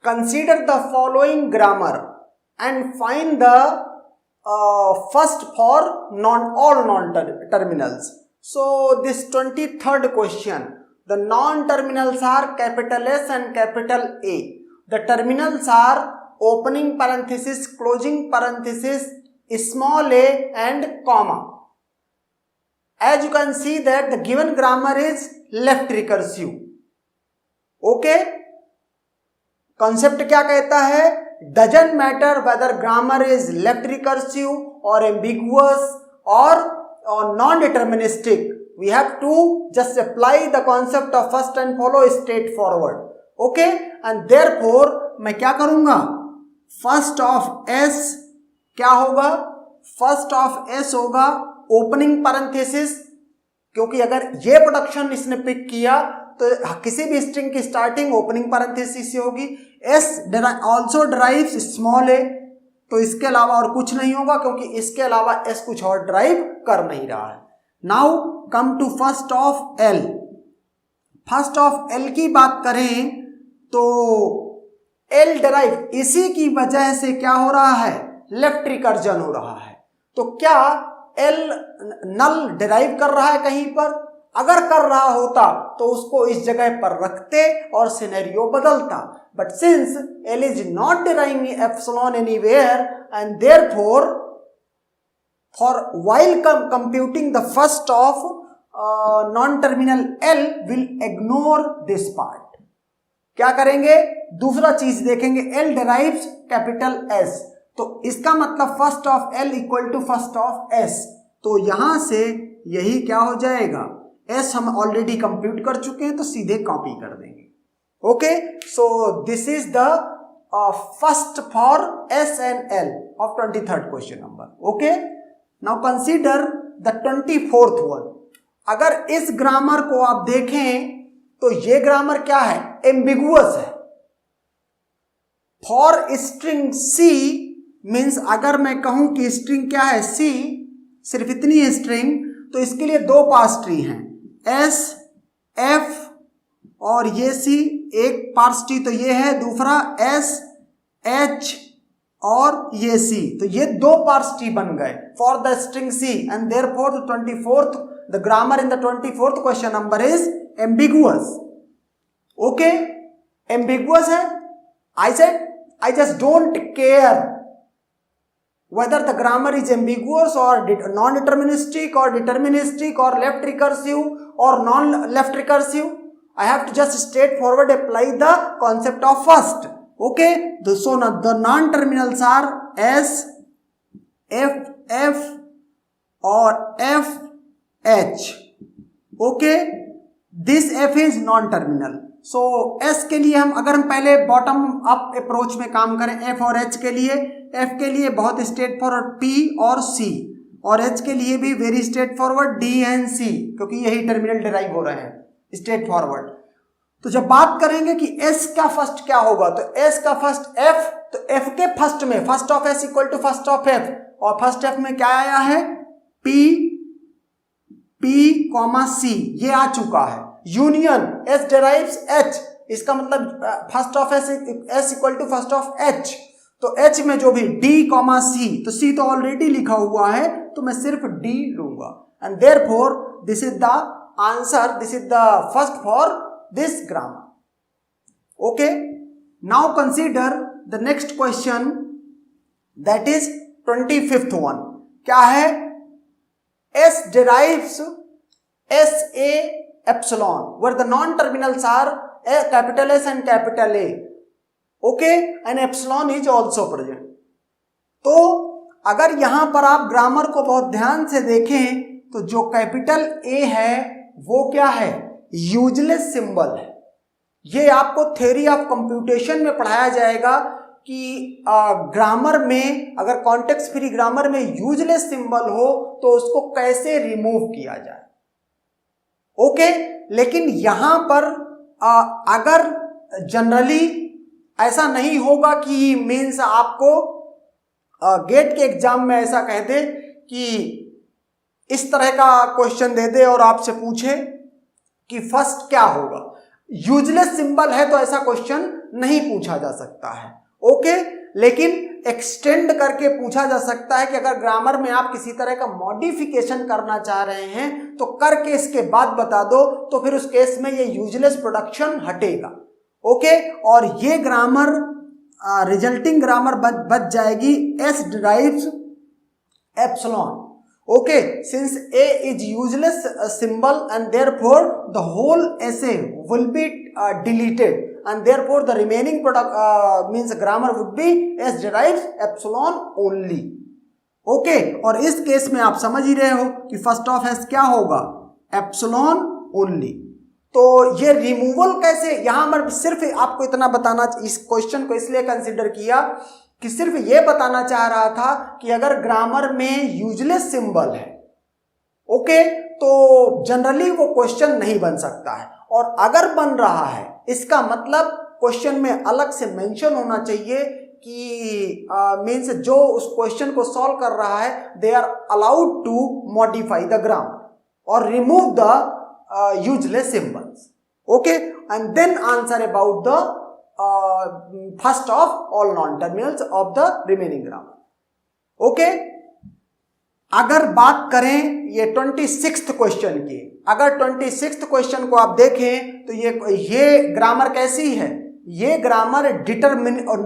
consider the following grammar and find the first for all non-terminals. So this 23rd question, the non-terminals are capital S and capital A. The terminals are opening parenthesis, closing parenthesis, small a and comma. As you can see that the given grammar is left recursive. Okay? Concept क्या कहता है? Doesn't matter whether grammar is left recursive or ambiguous or non-deterministic. We have to just apply the concept of first and follow straightforward. Okay? And therefore मैं क्या करूंगा? First of S क्या होगा? First of S होगा opening parenthesis, क्योंकि अगर ये production इसने पिक किया तो किसी भी स्ट्रिंग की स्टार्टिंग ओपनिंग पैरेंथेसिस से होगी. एस ऑल्सो ड्राइव्स स्मॉल ए, तो इसके अलावा और कुछ नहीं होगा क्योंकि इसके अलावा एस कुछ और ड्राइव कर नहीं रहा है. Now come to first of L. First of L की बात करें तो एल ड्राइव इसी की वजह से क्या हो रहा है? लेफ्ट रिकर्जन हो रहा है. तो क्या एल नल डिराइव कर रहा है कहीं पर? अगर कर रहा होता तो उसको इस जगह पर रखते और सिनेरियो बदलता. But since L is not deriving epsilon anywhere and therefore for while computing the first of non terminal L will ignore this part. क्या करेंगे? दूसरा चीज देखेंगे. एल डिराइव्स कैपिटल एस, तो इसका मतलब first of L equal to first of S. तो यहां से यही क्या हो जाएगा? एस हम ऑलरेडी कंप्यूट कर चुके हैं तो सीधे कॉपी कर देंगे. Okay, so this is the first for S and L of 23rd question number. Okay, now consider the 24th one. अगर इस ग्रामर को आप देखें तो ये ग्रामर क्या है? एम्बिगुअस है. फॉर स्ट्रिंग सी मीन्स अगर मैं कहूं कि स्ट्रिंग क्या है? सी, सिर्फ इतनी है स्ट्रिंग, तो इसके लिए दो पार्स ट्री हैं, एस एफ और ये सी. एक पार्स ट्री तो ये है, दूसरा एस एच और ये सी. तो ये दो पार्स ट्री बन गए for the string C and therefore the 24th the grammar in the 24th question number is ambiguous. Okay, ambiguous है. I said I just don't care whether the grammar is ambiguous or non-deterministic or deterministic or left recursive or non-left recursive. I have to just straightforward apply the concept of first. Okay, so now the non-terminals are S, F, F or F, H. Okay, this F is non-terminal. So S के लिए अगर हम पहले bottom up approach में काम करें, F और H के लिए, एफ के लिए बहुत स्ट्रेट फॉरवर्ड पी और सी, और एच के लिए भी very straightforward D and C, क्योंकि यही टर्मिनल डिराइव हो रहे हैं स्ट्रेट फॉरवर्ड. तो जब बात करेंगे कि एस का फर्स्ट क्या होगा, तो एस का फर्स्ट एफ, तो एफ के फर्स्ट में first of S equal to first of F, और फर्स्ट एफ में क्या आया है? पी पी कॉमा सी, ये आ चुका है. यूनियन एस डिराइव्स एच, इसका मतलब first of S equal to first of H. तो एच में जो भी डी कॉमा सी, तो सी तो ऑलरेडी लिखा हुआ है तो मैं सिर्फ डी लूंगा. And therefore this is the answer, this is the first for this grammar. Okay, now consider the next question, that is 25th one. क्या है? S derives S A epsilon where the non-terminals are capital S and capital A. Okay, and epsilon is also present. तो अगर यहां पर आप grammar को बहुत ध्यान से देखें तो जो कैपिटल A है वो क्या है? यूजलेस सिंबल है. ये आपको थ्योरी ऑफ कंप्यूटेशन में पढ़ाया जाएगा कि ग्रामर में अगर कॉन्टेक्स्ट फ्री ग्रामर में यूजलेस सिंबल हो तो उसको कैसे रिमूव किया जाए. ओके, लेकिन यहां पर अगर जनरली ऐसा नहीं होगा कि मीन्स आपको गेट के एग्जाम में ऐसा कह दे कि इस तरह का क्वेश्चन दे दे और आपसे पूछे कि फर्स्ट क्या होगा. यूजलेस सिंबल है तो ऐसा क्वेश्चन नहीं पूछा जा सकता है। ओके, लेकिन एक्सटेंड करके पूछा जा सकता है कि अगर ग्रामर में आप किसी तरह का मॉडिफिकेशन करना चाह रहे हैं तो करके इसके बाद बता दो, तो फिर उस केस में ये यूजलेस प्रोडक्शन हटेगा। ओके, और ये ग्रामर रिजल्टिंग ग्रामर बच जाएगी S derives epsilon. Okay, since A is useless symbol and therefore the whole essay will be deleted and therefore the remaining product means grammar would be S derives epsilon only. Okay, और इस case में आप समझ ही रहे हो कि first of S क्या होगा, एप्सिलॉन ओनली। तो ये रिमूवल कैसे, यहां मैं सिर्फ आपको इतना बताना, इस क्वेश्चन को इसलिए कंसिडर किया कि सिर्फ ये बताना चाह रहा था कि अगर ग्रामर में यूजलेस सिंबल है, ओके, तो जनरली वो क्वेश्चन नहीं बन सकता है, और अगर बन रहा है इसका मतलब क्वेश्चन में अलग से मेंशन होना चाहिए कि मीन्स जो उस क्वेश्चन को सॉल्व कर रहा है they are allowed to modify the grammar और remove the useless symbols. Okay, and then answer about the first of all non-terminals of the remaining grammar. Okay, अगर बात करें ये 26th क्वेश्चन की, अगर 26th क्वेश्चन को आप देखें तो ये ग्रामर कैसी है, ये ग्रामर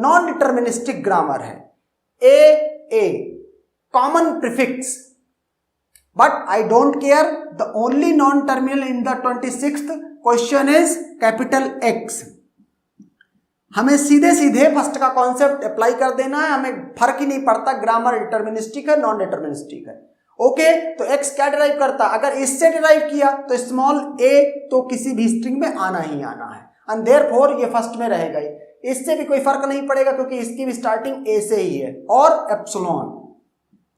नॉन डिटर्मिनिस्टिक ग्रामर है। A common prefix, but I don't care, the only non terminal in the 26th question is capital X। हमें सीधे सीधे फर्स्ट का कॉन्सेप्ट अप्लाई कर देना है, हमें फर्क ही नहीं पड़ता ग्रामर डिटर्मिनिस्टिक है नॉन डिटर्मिनिस्टिक है। ओके, तो एक्स क्या डिराइव करता, अगर इससे डिराइव किया तो स्मॉल a तो किसी भी स्ट्रिंग में आना ही आना है, एंड देयरफॉर ये फर्स्ट में रहेगा ही, इससे भी कोई फर्क नहीं पड़ेगा क्योंकि इसकी भी स्टार्टिंग a से ही है, और epsilon,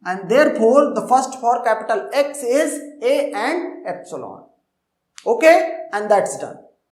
and therefore the first for capital X is a and epsilon. Okay, and that's done.